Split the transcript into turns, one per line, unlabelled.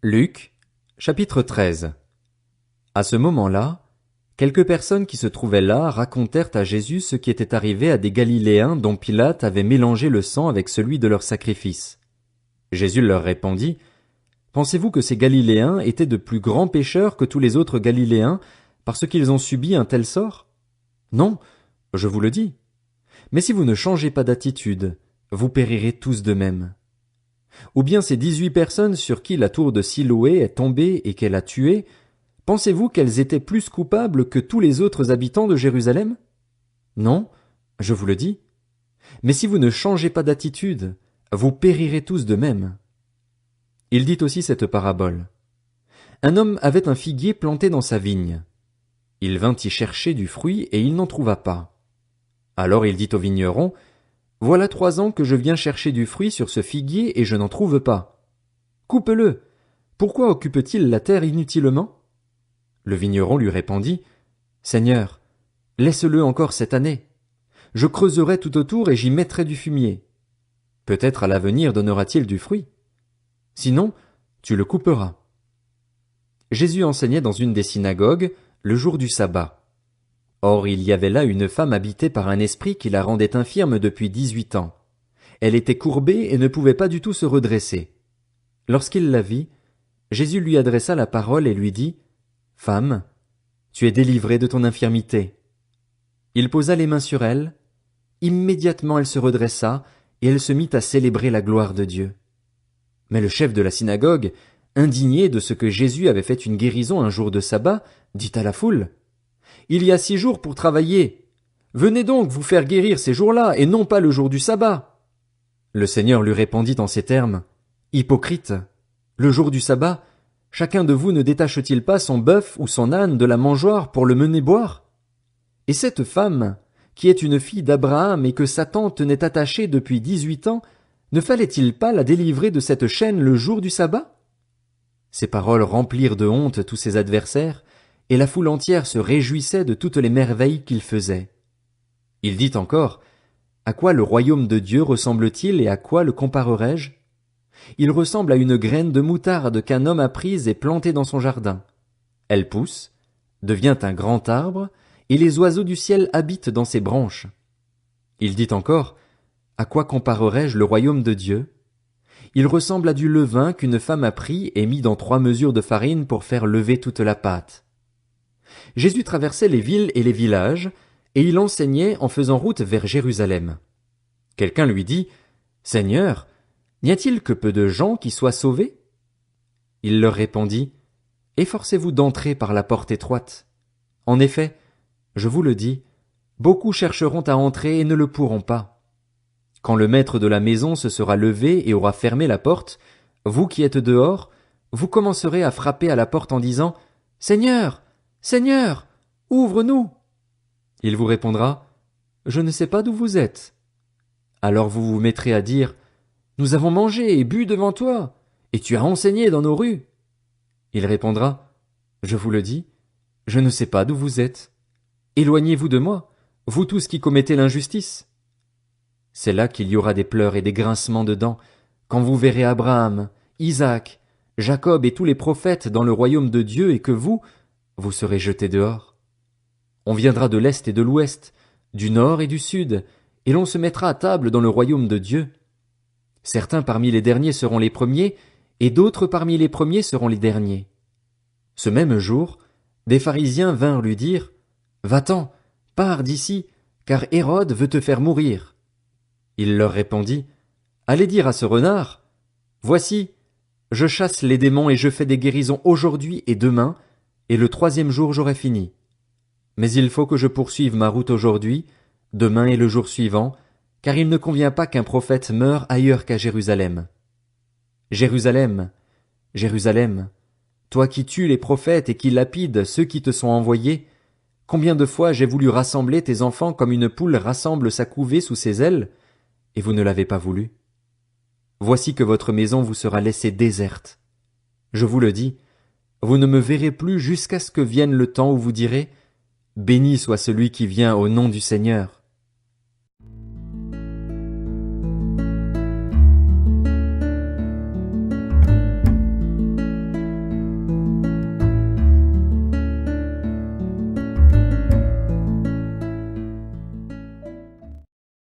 Luc, chapitre 13. À ce moment-là, quelques personnes qui se trouvaient là racontèrent à Jésus ce qui était arrivé à des Galiléens dont Pilate avait mélangé le sang avec celui de leur sacrifice. Jésus leur répondit, « Pensez-vous que ces Galiléens étaient de plus grands pécheurs que tous les autres Galiléens parce qu'ils ont subi un tel sort? Non, je vous le dis. Mais si vous ne changez pas d'attitude, vous périrez tous de même. Ou bien ces 18 personnes sur qui la tour de Siloé est tombée et qu'elle a tuées, pensez-vous qu'elles étaient plus coupables que tous les autres habitants de Jérusalem? Non, je vous le dis. Mais si vous ne changez pas d'attitude, vous périrez tous de même. Il dit aussi cette parabole. Un homme avait un figuier planté dans sa vigne. Il vint y chercher du fruit et il n'en trouva pas. Alors il dit au vigneron, voilà 3 ans que je viens chercher du fruit sur ce figuier et je n'en trouve pas. Coupe-le. Pourquoi occupe-t-il la terre inutilement? Le vigneron lui répondit, Seigneur, laisse-le encore cette année. Je creuserai tout autour et j'y mettrai du fumier. Peut-être à l'avenir donnera-t-il du fruit. Sinon, tu le couperas. Jésus enseignait dans une des synagogues le jour du sabbat. Or il y avait là une femme habitée par un esprit qui la rendait infirme depuis 18 ans. Elle était courbée et ne pouvait pas du tout se redresser. Lorsqu'il la vit, Jésus lui adressa la parole et lui dit, « Femme, tu es délivrée de ton infirmité. » Il posa les mains sur elle. Immédiatement elle se redressa et elle se mit à célébrer la gloire de Dieu. Mais le chef de la synagogue, indigné de ce que Jésus avait fait une guérison un jour de sabbat, dit à la foule, « Il y a 6 jours pour travailler. Venez donc vous faire guérir ces jours-là et non pas le jour du sabbat. » Le Seigneur lui répondit en ces termes, « Hypocrite, le jour du sabbat, chacun de vous ne détache-t-il pas son bœuf ou son âne de la mangeoire pour le mener boire? Et cette femme, qui est une fille d'Abraham et que Satan tenait attachée depuis 18 ans, ne fallait-il pas la délivrer de cette chaîne le jour du sabbat? » Ces paroles remplirent de honte tous ses adversaires, et la foule entière se réjouissait de toutes les merveilles qu'il faisait. Il dit encore, « À quoi le royaume de Dieu ressemble-t-il et à quoi le comparerai-je? Il ressemble à une graine de moutarde qu'un homme a prise et plantée dans son jardin. Elle pousse, devient un grand arbre, et les oiseaux du ciel habitent dans ses branches. » Il dit encore, « À quoi comparerai-je le royaume de Dieu? Il ressemble à du levain qu'une femme a pris et mis dans 3 mesures de farine pour faire lever toute la pâte. » Jésus traversait les villes et les villages, et il enseignait en faisant route vers Jérusalem. Quelqu'un lui dit, « Seigneur, n'y a-t-il que peu de gens qui soient sauvés? » Il leur répondit, « Efforcez-vous d'entrer par la porte étroite. En effet, je vous le dis, beaucoup chercheront à entrer et ne le pourront pas. Quand le maître de la maison se sera levé et aura fermé la porte, vous qui êtes dehors, vous commencerez à frapper à la porte en disant, « Seigneur, Seigneur, ouvre-nous !» Il vous répondra, « Je ne sais pas d'où vous êtes. » Alors vous vous mettrez à dire, « Nous avons mangé et bu devant toi, et tu as enseigné dans nos rues. » Il répondra, « Je vous le dis, je ne sais pas d'où vous êtes. Éloignez-vous de moi, vous tous qui commettez l'injustice. » C'est là qu'il y aura des pleurs et des grincements de dents, quand vous verrez Abraham, Isaac, Jacob et tous les prophètes dans le royaume de Dieu et que vous serez jetés dehors. On viendra de l'est et de l'ouest, du nord et du sud, et l'on se mettra à table dans le royaume de Dieu. Certains parmi les derniers seront les premiers, et d'autres parmi les premiers seront les derniers. Ce même jour, des pharisiens vinrent lui dire, « Va-t'en, pars d'ici, car Hérode veut te faire mourir. » Il leur répondit, « Allez dire à ce renard, voici, je chasse les démons et je fais des guérisons aujourd'hui et demain, et le 3e jour j'aurai fini. Mais il faut que je poursuive ma route aujourd'hui, demain et le jour suivant, car il ne convient pas qu'un prophète meure ailleurs qu'à Jérusalem. Jérusalem, Jérusalem, toi qui tues les prophètes et qui lapides ceux qui te sont envoyés, combien de fois j'ai voulu rassembler tes enfants comme une poule rassemble sa couvée sous ses ailes, et vous ne l'avez pas voulu. Voici que votre maison vous sera laissée déserte. Je vous le dis, vous ne me verrez plus jusqu'à ce que vienne le temps où vous direz, « Béni soit celui qui vient au nom du Seigneur. »